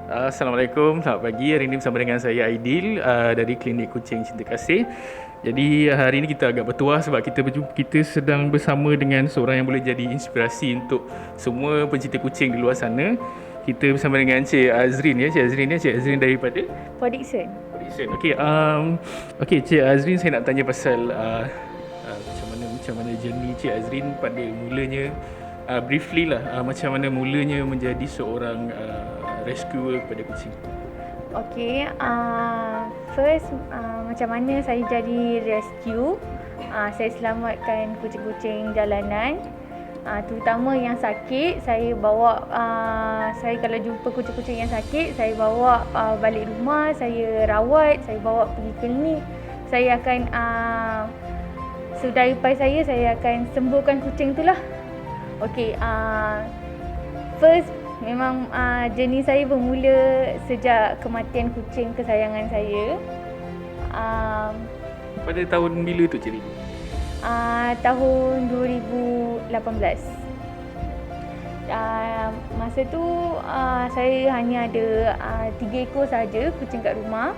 Assalamualaikum, selamat pagi. Hari ini bersama dengan saya Aidil dari Klinik Kucing Cinta Kasih. Jadi hari ini kita agak bertuah sebab kita sedang bersama dengan seorang yang boleh jadi inspirasi untuk semua pencinta kucing di luar sana. Kita bersama dengan Cik Azrin ya, Cik Azrin daripada For Dixon. Dixon. Okey, Cik Azrin, saya nak tanya pasal macam mana journey Cik Azrin pada mulanya, briefly lah, macam mana mulanya menjadi seorang rescuer kepada kucing. Okay, first macam mana saya jadi rescue. Saya selamatkan kucing-kucing jalanan, terutama yang sakit. Saya bawa, saya kalau jumpa kucing-kucing yang sakit, saya bawa balik rumah, saya rawat, saya bawa pergi klinik. Saya akan sedaya upaya saya akan sembuhkan kucing tu lah. Okay, first memang journey saya bermula sejak kematian kucing kesayangan saya. Pada tahun bila tu Cik Lili? Tahun 2018. Masa tu saya hanya ada 3 ekor saja kucing kat rumah.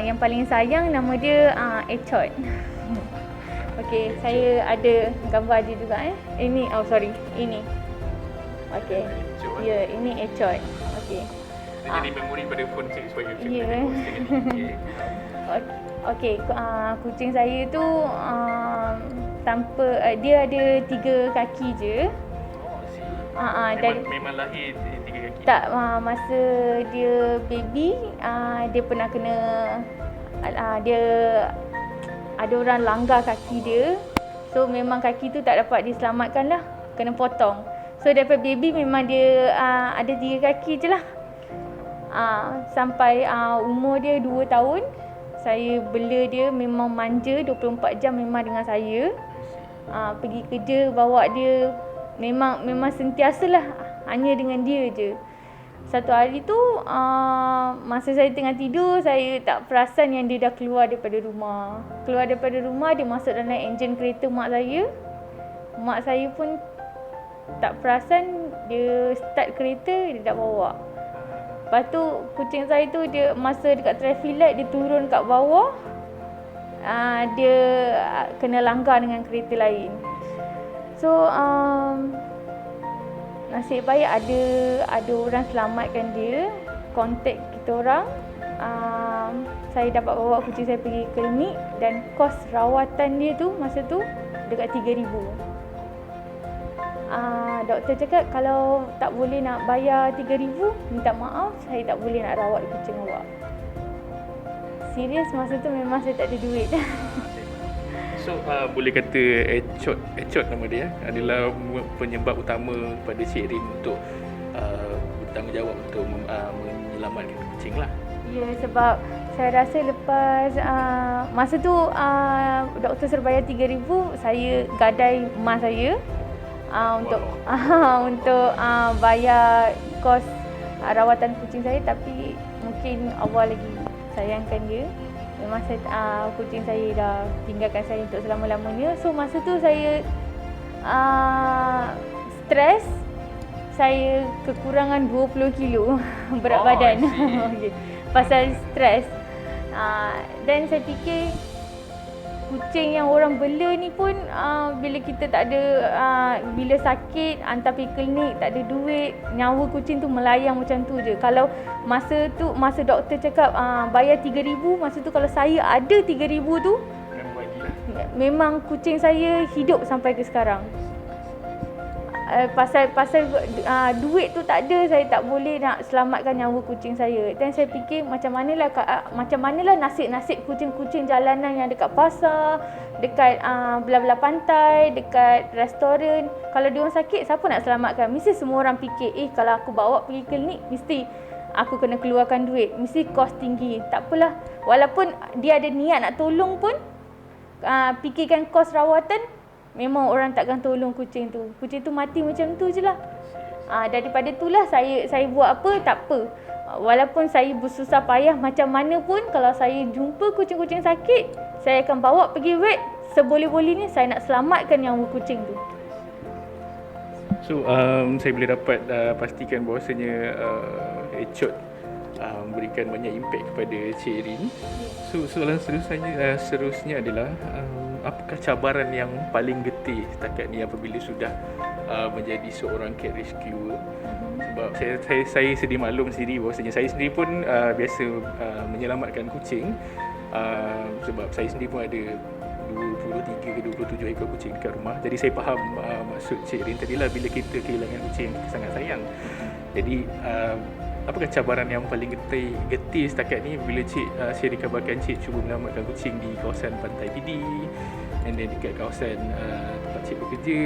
Yang paling sayang nama dia Echot. Okey, saya ada gambar dia juga Ini, ini. Okey. Ya, ini Echot. Okey. Jadi memori pada phone Cik supaya kita Ya. okay. Okey, kucing saya tu dia ada 3 kaki je. Memang lahir 3 kaki? Tak, masa dia baby, dia pernah kena, dia ada orang langgar kaki dia. So memang kaki tu tak dapat diselamatkan lah, kena potong. So daripada baby memang dia ada 3 kaki je lah. Sampai umur dia 2 tahun, saya bela dia, memang manja 24 jam memang dengan saya. Pergi kerja bawa dia, memang sentiasalah hanya dengan dia je. Satu hari tu masa saya tengah tidur, saya tak perasan yang dia dah keluar daripada rumah. Dia masuk dalam enjin kereta mak saya. Mak saya pun tak perasan, dia start kereta, dia dah bawa. Lepas tu kucing saya tu, dia masa dekat traffic light, dia turun kat bawah, dia kena langgar dengan kereta lain. So nasib baik ada orang selamatkan dia, kontak kita orang. Saya dapat bawa kucing saya pergi klinik dan kos rawatan dia tu masa tu dekat 3,000. Doktor cakap kalau tak boleh nak bayar 3,000, minta maaf, saya tak boleh nak rawat kucing awak. Serius masa tu memang saya tak ada duit. So boleh kata Echot nama dia adalah penyebab utama kepada Cik Rin untuk bertanggungjawab untuk menyelamatkan kucing lah. Ya, sebab saya rasa lepas masa tu doktor suruh bayar 3,000, saya gadai emas saya untuk untuk bayar kos rawatan kucing saya. Tapi mungkin Allah lagi sayangkan dia. Memang kucing saya dah tinggalkan saya untuk selama-lamanya. So masa tu saya stres. Saya kekurangan 20 kilo berat badan. Okay. Pasal stres. Dan saya fikir kucing yang orang bela ni pun bila kita tak ada, bila sakit hantar pergi klinik, tak ada duit, nyawa kucing tu melayang macam tu je. Kalau masa doktor cakap bayar 3,000, masa tu kalau saya ada 3,000 tu, memang kucing saya hidup sampai ke sekarang. Pasal duit tu tak ada, saya tak boleh nak selamatkan nyawa kucing saya. Dan saya fikir macam manalah nasib kucing-kucing jalanan yang dekat pasar, dekat belah-belah pantai, dekat restoran. Kalau dia orang sakit, siapa nak selamatkan? Mesti semua orang fikir, kalau aku bawa pergi klinik, mesti aku kena keluarkan duit, mesti kos tinggi. Tak apalah, walaupun dia ada niat nak tolong pun, fikirkan kos rawatan, memang orang takkan tolong kucing tu. Kucing tu mati macam tu je lah. Daripada itulah saya buat apa, tak apa. Walaupun saya bersusah payah macam mana pun, kalau saya jumpa kucing-kucing sakit, saya akan bawa pergi vet. Seboleh-bolehnya saya nak selamatkan nyawa kucing tu. So saya boleh dapat pastikan bahawasanya Echot memberikan banyak impact kepada Cik Rin. So soalan seterusnya adalah apakah cabaran yang paling getih setakat ni apabila sudah menjadi seorang cat rescuer? Sebab saya sedia maklum sendiri bahawasanya saya sendiri pun biasa menyelamatkan kucing, sebab saya sendiri pun ada 23 ke 27 ekor kucing dekat rumah. Jadi saya faham maksud Cik Rin tadi lah, bila kita kehilangan kucing kita sangat sayang. Jadi apakah cabaran yang paling getih setakat ni bila Cik dikabarkan Cik cuba menyelamatkan kucing di kawasan Pantai Pidi, and then dekat kawasan tempat Cik bekerja,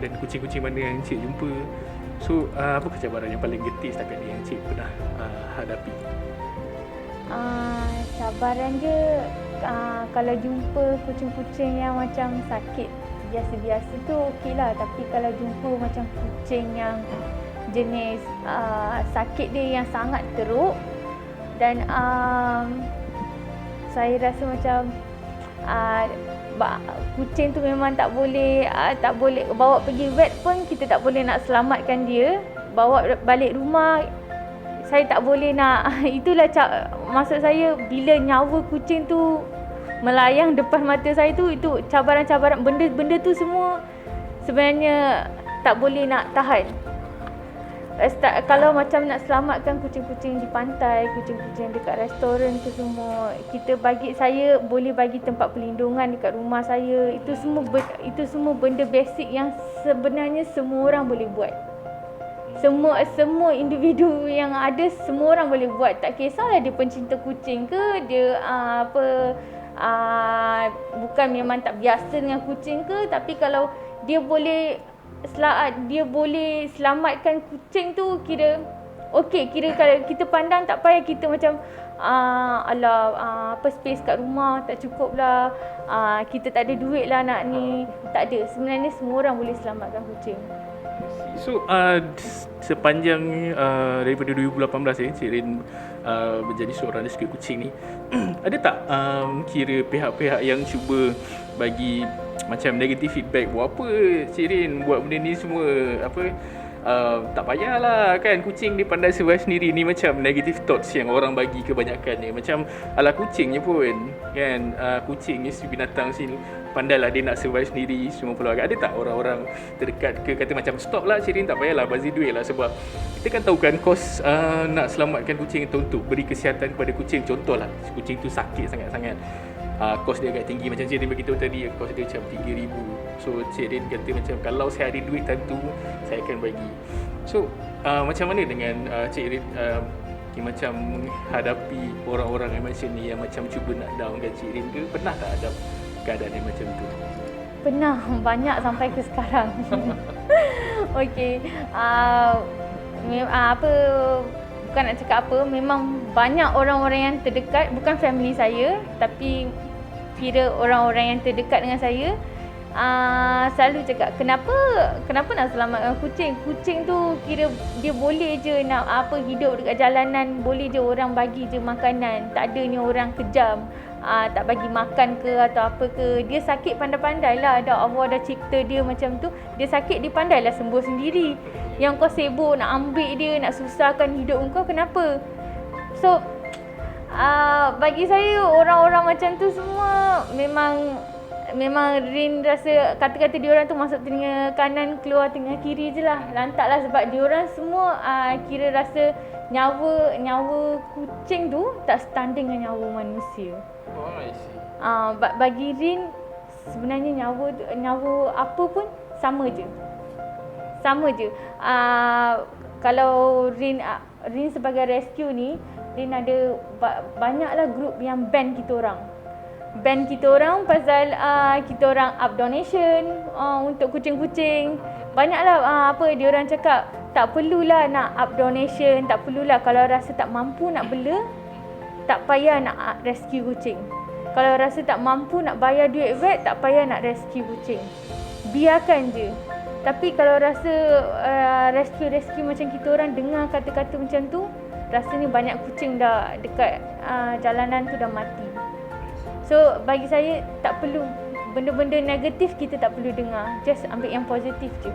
dan kucing-kucing mana yang Cik jumpa. So apakah cabaran yang paling getih setakat ni yang Cik pernah hadapi? Cabaran dia kalau jumpa kucing-kucing yang macam sakit biasa-biasa tu okey lah. Tapi kalau jumpa macam kucing yang jenis sakit dia yang sangat teruk, dan saya rasa macam kucing tu memang tak boleh bawa pergi vet pun, kita tak boleh nak selamatkan dia. Bawa balik rumah saya tak boleh nak itulah maksud saya, bila nyawa kucing tu melayang depan mata saya tu, itu cabaran-cabaran. Benda tu semua sebenarnya tak boleh nak tahan. Kalau macam nak selamatkan kucing-kucing di pantai, kucing-kucing dekat restoran tu semua, saya boleh bagi tempat perlindungan dekat rumah saya. Itu semua benda basic yang sebenarnya semua orang boleh buat. Semua individu yang ada, semua orang boleh buat. Tak kisahlah dia pencinta kucing ke, dia bukan memang tak biasa dengan kucing ke, tapi kalau dia boleh selamatkan kucing tu, kira okey. Kira kalau kita pandang, tak payah kita macam space kat rumah tak cukup lah, kita tak ada duit lah nak ni. Tak ada. Sebenarnya semua orang boleh selamatkan kucing. So sepanjang daripada 2018 Cik Rin menjadi seorang rescue kucing ni, ada tak kira pihak-pihak yang cuba bagi macam negative feedback, buat apa Cik Rin buat benda ni semua, tak payahlah kan, kucing dia pandai survive sendiri, ni macam negative thoughts yang orang bagi kebanyakannya, macam ala kucingnya pun kan, kucing ni binatang sini pandailah dia nak survive sendiri semua perlu agak. Ada tak orang-orang terdekat ke kata macam stop lah Cik Rin, tak payahlah bazir duit lah, sebab kita kan tahu kan kos nak selamatkan kucing itu untuk beri kesihatan kepada kucing. Contohlah kucing tu sakit sangat-sangat, kos dia agak tinggi, macam Cik Rin beritahu tadi, kos dia macam 3,000. So Cik Rin kata macam kalau saya ada duit tentu saya akan bagi. So macam mana dengan Cik Rin macam menghadapi orang-orang yang macam ni, yang macam cuba nak downkan Cik Rin ke? Pernah tak ada keadaan yang macam tu? Pernah, banyak sampai ke sekarang. Okey, bukan nak cakap apa, memang banyak orang-orang yang terdekat, bukan family saya, tapi kira orang-orang yang terdekat dengan saya, selalu cakap kenapa nak selamatkan kucing. Kucing tu kira dia boleh je nak hidup dekat jalanan, boleh je orang bagi je makanan, tak adanya orang kejam, tak bagi makan ke atau apa ke. Dia sakit pandai-pandai lah, Allah dah cipta dia macam tu. Dia sakit, dia pandai lah sembuh sendiri. Yang kau sibuk nak ambil dia, nak susahkan hidup kau, kenapa? So bagi saya orang-orang macam tu semua memang Rin rasa kata-kata diorang tu masuk telinga kanan, keluar telinga kiri je lah. Lantak lah, sebab diorang semua kira rasa nyawa kucing tu tak setanding dengan nyawa manusia. Oh, I see. Bagi Rin sebenarnya nyawa apa pun sama je. Kalau Rin sebagai rescue ni, Rin ada banyaklah grup yang band kita orang. Pasal kita orang up donation untuk kucing-kucing. Banyaklah diorang cakap tak perlulah nak up donation, tak perlulah, kalau rasa tak mampu nak bela, tak payah nak rescue kucing. Kalau rasa tak mampu nak bayar duit vet, tak payah nak rescue kucing. Biarkan je. Tapi kalau rasa rescue macam kita orang dengar kata-kata macam tu, rasanya banyak kucing dah dekat jalanan tu dah mati. So bagi saya tak perlu benda-benda negatif, kita tak perlu dengar. Just ambil yang positif je.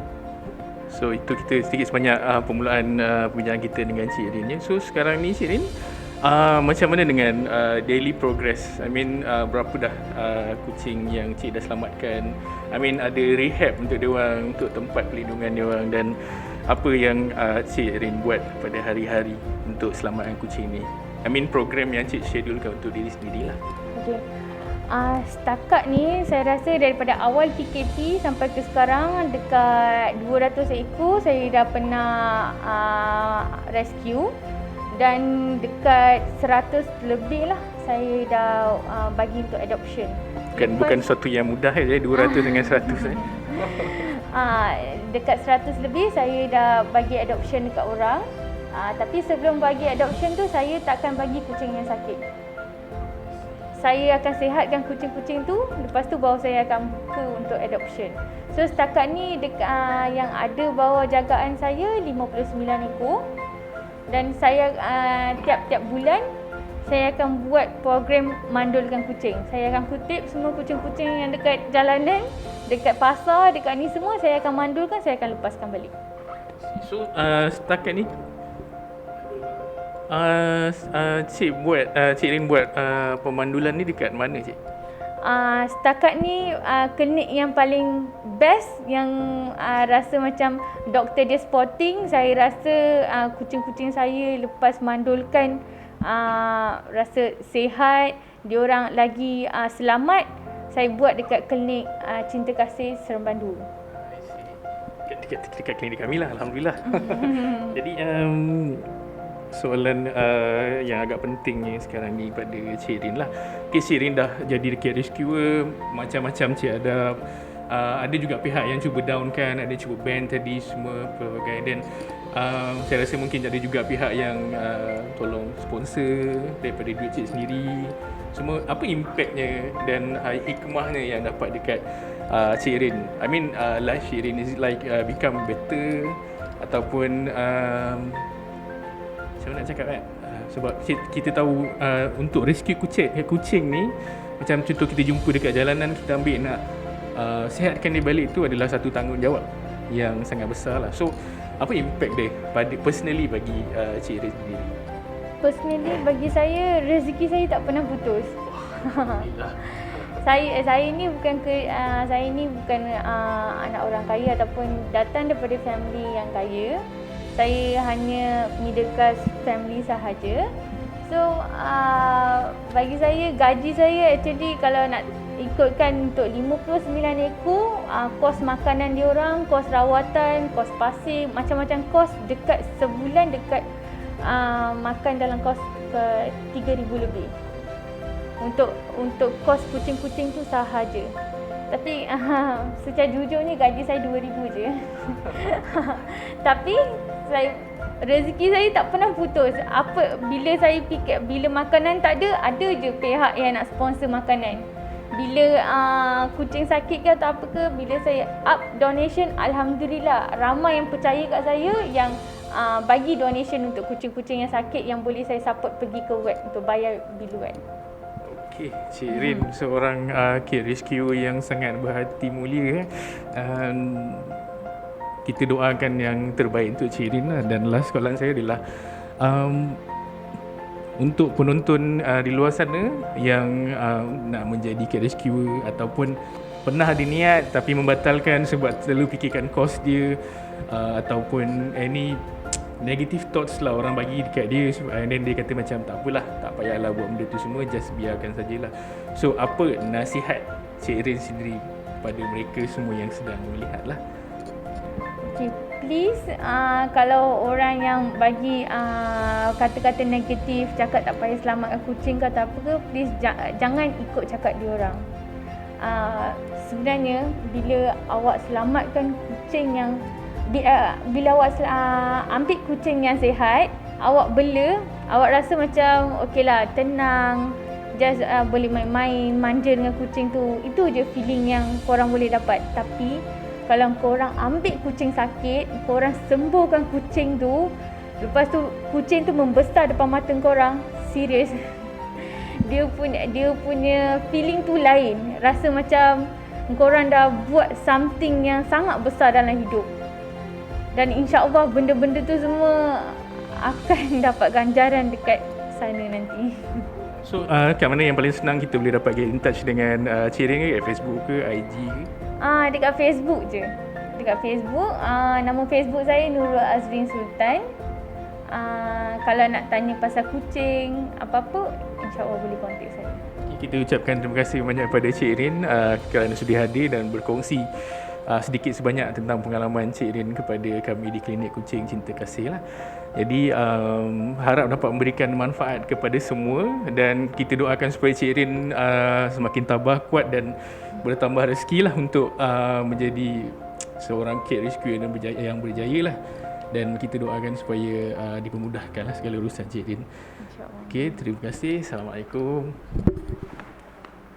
So itu kita sedikit sebanyak permulaan perbincangan kita dengan Cik Rin. So sekarang ni Cik Rin, macam mana dengan daily progress? I mean berapa dah kucing yang Cik dah selamatkan? I mean ada rehab untuk dia orang, untuk tempat pelindungan dia orang, dan apa yang Cik Rin buat pada hari-hari untuk selamatkan kucing ni? I mean program yang Cik schedulekan untuk diri sendirilah. Okey. Setakat ni saya rasa daripada awal PKP sampai ke sekarang dekat 200 ekor saya dah pernah rescue, dan dekat 100 lebih lah saya dah bagi untuk adoption. Bukan sesuatu yang mudah 200 dengan 100 Dekat 100 lebih saya dah bagi adoption dekat orang. Tapi sebelum bagi adoption tu saya takkan bagi kucing yang sakit. Saya akan sihatkan kucing-kucing tu, lepas tu baru saya akan buka untuk adoption. So setakat ni yang ada bawah jagaan saya 59 ekor, dan saya tiap-tiap bulan saya akan buat program mandulkan kucing. Saya akan kutip semua kucing-kucing yang dekat jalanan, dekat pasar, dekat ni semua saya akan mandulkan, saya akan lepaskan balik. So setakat ni Cik Rin buat pemandulan ni dekat mana Cik? Setakat ni klinik yang paling best, yang rasa macam doktor dia sporting, saya rasa kucing-kucing saya lepas mandulkan rasa sihat, diorang lagi selamat, saya buat dekat klinik Cinta Kasih Seremban 2. Dekat klinik kami lah, Alhamdulillah. Jadi soalan yang agak pentingnya sekarang ni pada Cik Rin lah. Okay, Cik Rin dah jadi cat rescuer, macam-macam Cik ada juga pihak yang cuba downkan, ada cuba ban tadi semua pelbagai, dan saya rasa mungkin ada juga pihak yang tolong sponsor daripada duit Cik sendiri. Semua apa impactnya dan hikmahnya yang dapat dekat Cik Rin? I mean life Cik Rin is like become better, ataupun macam mana nak cakap kan? Sebab kita tahu untuk rescue kucing ni, macam contoh kita jumpa dekat jalanan, kita ambil nak sihatkan dia balik, tu adalah satu tanggungjawab yang sangat besar lah. So apa impact dia personally bagi Cik Rin sendiri? Personally bagi saya, rezeki saya tak pernah putus. Saya ni bukan anak orang kaya ataupun datang daripada family yang kaya. Saya hanya middle class family sahaja. So bagi saya, gaji saya actually kalau nak ikutkan untuk 59 ekor, kos makanan diorang, kos rawatan, kos pasir, macam-macam kos, dekat sebulan dekat makan dalam kos 3,000 lebih. Untuk kos kucing-kucing tu sahaja. Tapi secara jujurnya gaji saya 2,000 je. Tapi rezeki saya tak pernah putus. Bila saya fikir, bila makanan tak ada je pihak yang nak sponsor makanan. Bila kucing sakit ke atau apa ke, bila saya up donation, alhamdulillah ramai yang percaya kat saya, yang bagi donation untuk kucing-kucing yang sakit, yang boleh saya support pergi ke vet untuk bayar bil vet. Okey, Cik Rin seorang cat rescuer yang sangat berhati mulia. Kita doakan yang terbaik untuk Cik Rin lah. Dan last soalan saya adalah untuk penonton di luar sana yang nak menjadi cat rescuer ataupun pernah ada niat tapi membatalkan sebab selalu fikirkan kos dia, ataupun any negative thoughts lah orang bagi dekat dia, and then dia kata macam tak apalah, tak payahlah buat benda tu semua, just biarkan sajalah. So apa nasihat Cik Rin sendiri pada mereka semua yang sedang melihat lah? Okay, please kalau orang yang bagi kata-kata negatif, cakap tak payah selamatkan kucing ke atau apa ke, please jangan ikut cakap dia orang. Sebenarnya bila awak selamatkan kucing yang bila awak ambil kucing yang sihat, awak bela, awak rasa macam okeylah, tenang, just boleh main-main, manja dengan kucing tu. Itu je feeling yang korang boleh dapat. Tapi kalau korang ambil kucing sakit, korang sembuhkan kucing tu, lepas tu kucing tu membesar depan mata korang, serius, dia punya feeling tu lain. Rasa macam korang dah buat something yang sangat besar dalam hidup. Dan insya-Allah benda-benda tu semua akan dapat ganjaran dekat sana nanti. So kat mana yang paling senang kita boleh dapat get in touch dengan Cik Rin ke? Facebook ke? IG ke? Dekat Facebook je. Dekat Facebook, nama Facebook saya Nurul Azrin Sultan. Kalau nak tanya pasal kucing, apa-apa, insya-Allah boleh kontak saya. Kita ucapkan terima kasih banyak kepada Cik Rin kerana sudi hadir dan berkongsi sedikit sebanyak tentang pengalaman Cik Rin kepada kami di Klinik Kucing Cinta Kasih lah. Jadi harap dapat memberikan manfaat kepada semua dan kita doakan supaya Cik Rin semakin tabah, kuat dan bertambah rezeki lah untuk menjadi seorang cat rescue yang berjaya lah. Dan kita doakan supaya dipermudahkan lah segala urusan Cik Rin. InsyaAllah. Okey, terima kasih. Assalamualaikum.